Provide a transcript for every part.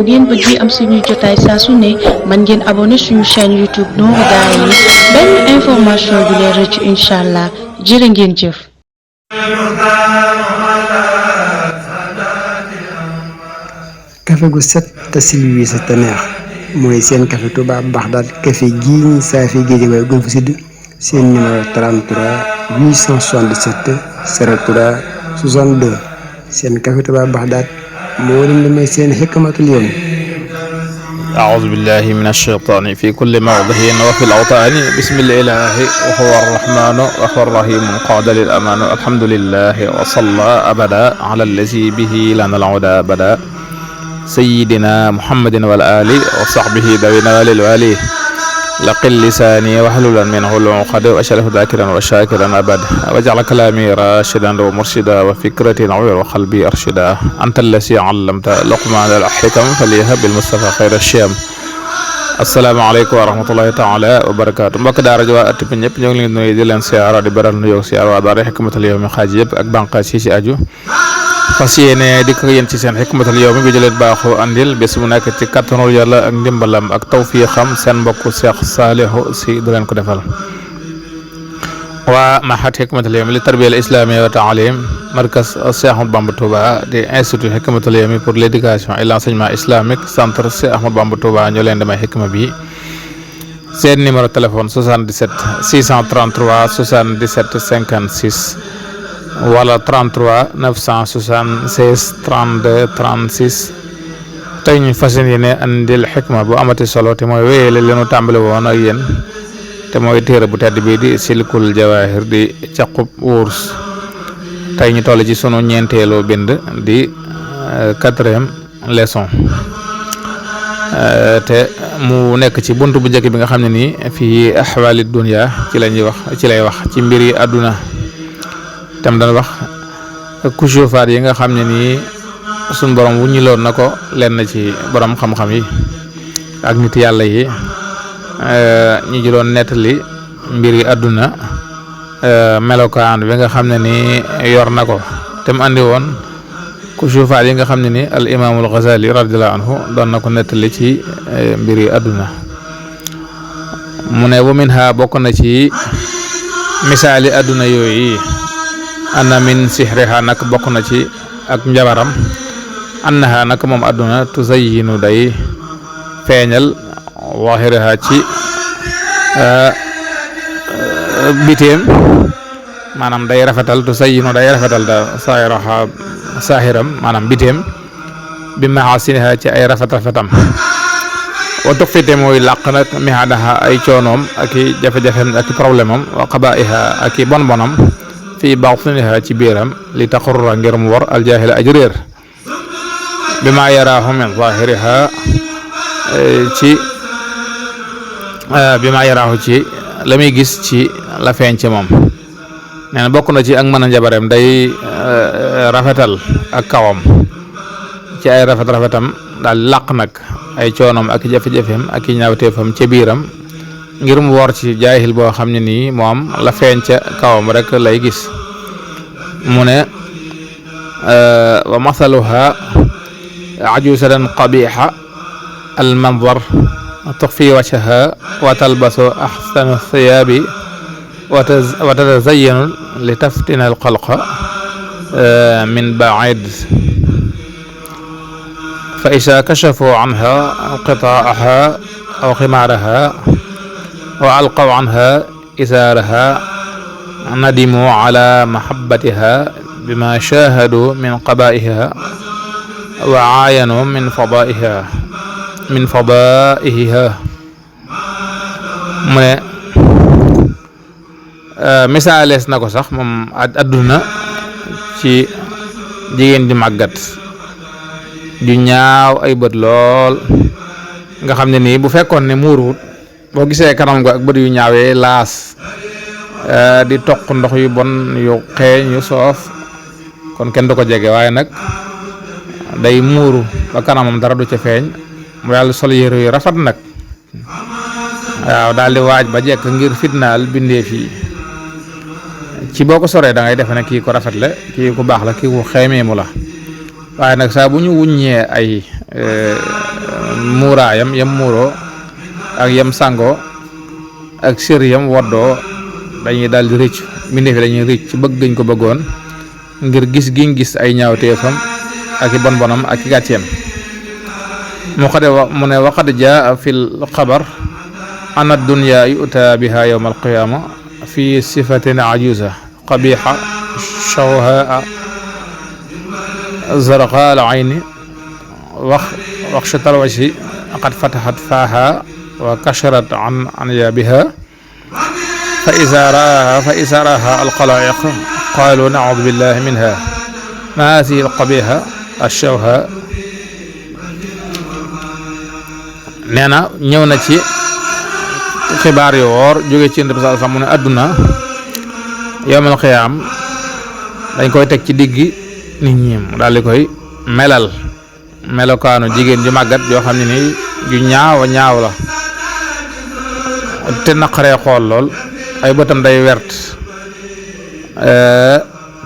ngeen bëggee am suñuy jotaay saa su ne mën ngeen abonné suñu chaîne YouTube Nourou Darayni benn information du leen rëcc incha allah jërë ngeen jëf. kafe gu set te silwiise te neex mooy seen café Touba Bagdad café gii ñi saafi géej waaye gën fa sidd seen numéro 33 877 03 62 seen café Touba Bagdad moo leen di may seen xikmatul yawm. أعوذ بالله من الشيطان في كل موضع وفي الأوطان بسم الإله وهو الرحمن وهو الرحيم قاد للأمان الحمد لله وصلى أبدا على الذي به لنا العدا أبدا سيدنا محمد والآل وصحبه ذوي النوال الوالي لقل لساني واحللا منه العقد وأشرف ذاكرا وشاكرا أبدا واجعل كلامي راشدا ومرشدا وفكرتي نوير وقلبي أرشدا أنت الذي علمت لقمان الحكم فليهب بالمصطفى خير الشام. asalaamaaleykum wa rahmatullahi taala wa barakaatu mbokk daara ji waa at bi ñëpp ñoo ngi leen nuyu di leen siyaara di beral nuyoo siyaar waa daara Hikmatul Yawmi xaaj yëpp ak bànqaas yi ci aju fas yéene di ko yéen ci seen Hikmatul Yawmi bi jëleen baaxoo andil bés bu nekk ci kattanul yàlla ak ndimbalam ak tawfiixam seen mbokk Cheikh Saliou Sy di leen ko defal. waa Mahad Hikmatul Yawmi li tarbiya al islamiyya wa taalim markaz Cheikh Ahmadou Bamba Touba di institut Hikmatul Yawmi pour l'éducation et l'enseignement islamique centre Cheikh Ahmadou Bamba Touba ñoo leen di may xikma bi seen numéro téléphone 77 633 77 56 wala 33 976 32 36 tey ñu fas yéene andil xikma bu amati solo te mooy wéyale leenu tàmbali woon ak yéen te mooy téere bu tedd bii di silkul jawaahir di caqub wurus tey ñu toll ci sunu ñeenteelu bind di 4e leçon te mu nekk ci bunt bu njëkk bi nga xam ne nii fii ahwaali dunya ci lay wax ci mbir yi àdduna tam dana wax kusufaat yi nga xam ne nii suñ borom wuññiloon na ko lenn ci borom xam-xam yi ak nit yàlla yi ñi ji doon nettali mbir yi àdduna melokaan bi nga xam ne ni yor na ko te mu andi woon kusufaat yi nga xam ne ni al imaamul Ghazali radiyallahu anhu doon na ko nettali ci mbir yi àdduna mu ne wa minha bokk na ci misaali àdduna yooyu anna min sihriha nag bokk na ci ak njabaram annaha nag moom àdduna tuzayyinu day feeñal wahiraha ci biteem maanaam day rafetal tuzayyinu day rafetal da saahiram maanaam biteem bi mahasiniha ci ay rafetam wa tuxfite mooy làq nag mihadaha ay coonoom ak i jafe-jafem ak i problème am wa qabaiha ak i bonam fii batiniha ci biiram li taxurra ngir mu war aljaahila aj réer bi ma yaraahu min zahiriha ci bi ma yaraahu ci la muy gis ci la feeñ ci moom nee na bokk na ci ak mën a njabareem day rafetal ak kawam ci ay rafetam daal làq nag ay coonoom ak jafe-jafeem ak i ñaawteefam ca biiram ngir mu wor ci jaahil boo xam ne nii moom la feeñ ca kawam rek lay gis mu ne wa mathaluha ajusatan qabiha al manzar tuxfi wajhaha wa talbasu ahsana thiyaabi wa tatazayyanu li taftina al xalqa min baid fa isa kashafu anha qitaaha aw ximaaraha wa alqaw anha isaaraha nadimu ala mahabbatiha bima shahadu min qabaiha wa aayanu min fadaiha mu ne misaalees na ko sax moom adduna ci jigéen di màggat ju ñaaw ay bët lool nga xam ne nii bu fekkoon ne muuruwut boo gisee kanam go ak bët yu ñaawee laas di toq ndox yu bon yu xeeñ yu soof kon kenn du ko jege waaye nag day muuru ba kanamam dara du ca feeñ mu yàlla sol yére yu rafet nag waaw daal di waaj ba jekk ngir fitnaal bindeef yi ci boo ko soree da ngay defe ne kii ko rafet la kii ku baax la kii ku xeemee mu la waaye nag saa bu ñu wuññee ay muuraayam yam muuroo ak yam sàngoo ak sër yam woddoo dañuy daal di rëcc mbindeef yi dañuy rëcc bëgg gañ ko bëggoon ngir gis giñ gis ay ñaawteefam ak i bon bonam ak i gàcceem mu ne waqad jaa fil xabar ana dunya yu'ta biha yawm alqiyama fi sifatin ajuza qabiha shawha zarqa al ayni waxshatal wajhi qad fatahat faha wa kasharat an anyabiha fa iza raaha alxalaa'iq qaalu na'uudu billahi minha ma haadihi alqabiha ashawha. nee na ñëw na ci xibaar yu woor jóge ci Yonent bi sallallahu alayhi wasallam mu ne adduna yawmal qiyaam dañ koy teg ci diggi nit ñi mu daal di koy melal melokaanu jigéen ju màggat yoo xam ne ni ju ñaaw la te naqaree xool lool ay bëtam day wert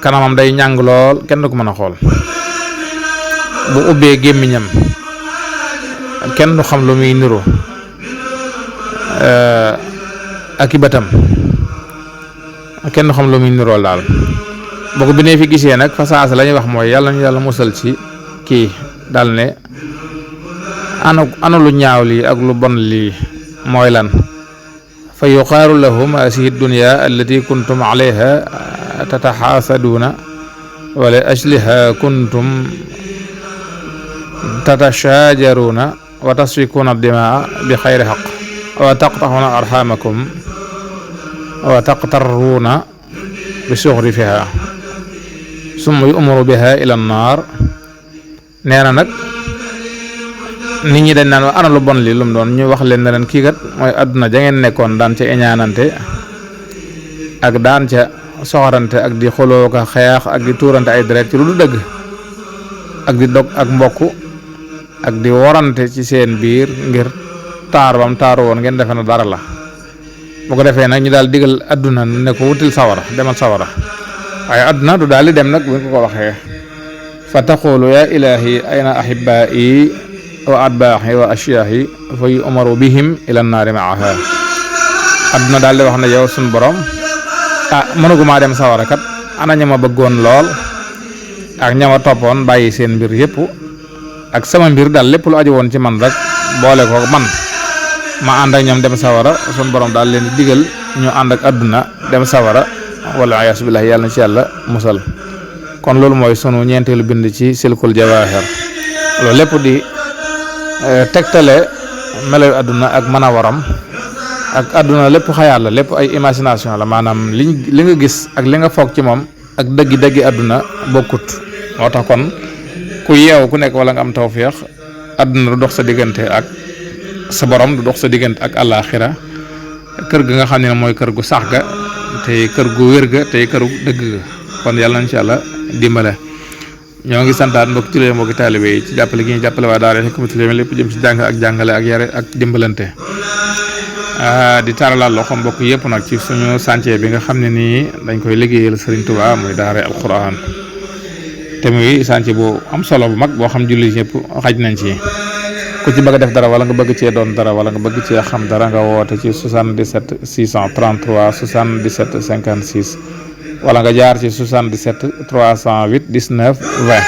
kanamam day ñàng lool kenn du ko mën a xool bu ubbee gémmiñam kenn du xam lu muy niru ak i bëtam kenn du xam lu muy nirool daal boo ko bindee fi gisee nag fa saasa la ñuy wax mooy yàlla ñu yàlla musal ci kii daal ne ana lu ñaaw lii ak lu bon lii mooy lan fa yuqaalu lahum haasihi dunya allati kuntum alayha tataxaasaduuna wa li ajliha kuntum tatashaajaruuna wa tasfikuuna dimaa bi xayri xaq wa taqtaxuuna arxamakum wa taqtarruuna bi suxrifiha summa yu'maru biha ila nnaar. nee na nag nit ñi dañ naan ana lu bon li lu mu doon ñu wax leen ne leen kii kat mooy àdduna ja ngeen nekkoon daan ca eñaanante ak daan ca soxorante ak di xoloo ko xeex ak di tuurante ay deret ci lu du dëgg ak di dog ak mbokk ak di worante ci seen biir ngir taar bam taaru woon ngeen defe na dara la bu ko defee nag ñu daal digal àdduna ne ko wutil sawara demal sawara waaye àdduna du daal di dem nag bu ñu ko waxee fa taqulu ya ilahi ayna ahibaa'i wa atbaahi wa ashyaahi fa yu'maru bihim ila naari maaha. àdduna daal di wax ne yow suñ borom mënuguma dem sawara kat ana ña ma bëggoon lool ak ña ma toppoon bàyyi seen mbir yëpp ak sama mbir daal lépp lu aju woon ci man rek boole ko man ma ànd ak ñoom dem sawara suñ borom daal leen di digal ñu ànd ak àdduna dem sawara wala ayaasu billahi yàlla na ci yàlla musal. kon loolu mooy sunu ñeenteelu bind ci silkul jawaahir loolu lépp di tegtale meloy àdduna ak mën a waram ak àdduna lépp xayaat la lépp ay imagination la maanaam li nga gis ak li nga foog ci moom ak dëggi àdduna bokkut. moo tax kon ku yeew ku nekk wala nga am tawféex àdduna du dox sa diggante ak sa borom du dox sa diggante ak àllaaxira kër ga nga xam ne mooy kër gu sax ga tey kër gu wér ga tey këru dëgg ga kon yàlla nañ ci yàlla dimbale. ñoo ngi santaat mbokki jullit mbokki taalibe yi ci jàppale gi ñu jàppale waa daara Hikmatul Yawmi lépp jëm ci jàng ak jàngale ak yare ak dimbalante di tàllal loxo mbokk yëpp nag ci suñu chantier bi nga xam ne nii dañ koy liggéeyal Serigne Touba muy daara alquran te muy chantier bu am solo bu mag boo xam jullit ñëpp xaj nañ ci ku ci bëgg a def dara wala nga bëgg cee doon dara wala nga bëgg cee xam dara nga woote ci 77 633 77 56 wala nga jaar ci 77 308 19 20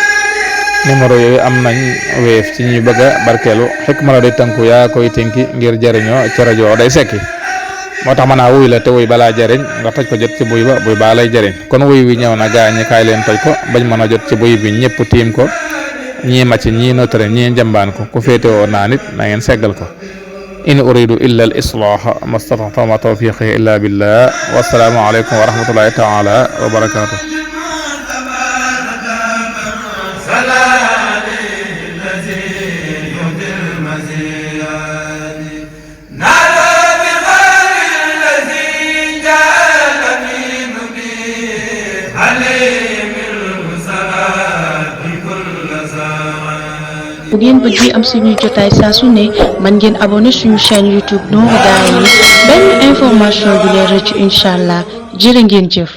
numéro yooyu am nañ Wave ci ñu bëgg a barkeelu Hikma la day tënku yaa koy tënki ngir jëriñoo ci rajo day sekki moo tax mën naa wuy la te wuy balaa jëriñ nga toj ko jot ci buy ba buy baa lay jëriñ kon wuy wi ñëw na gaa ñi kaay leen toj ko bañ mën a jot ci buy bi ñëpp tiim ko ñii màcc ñii notare ñii njambaan ko ku féete woo naa nit na ngeen seggal ko in uridu illa al islaha mastata'tu ma tawfiqi illa billah wassalaamu aleykum wa rahmatullahi taala wa barakatuh. bu ngeen bëggee am suñuy jotaay saa su ne mën ngeen abonné suñu chaîne YouTube Nourou Darayni benn information du leen rëcc incha allah jërë ngeen jëf.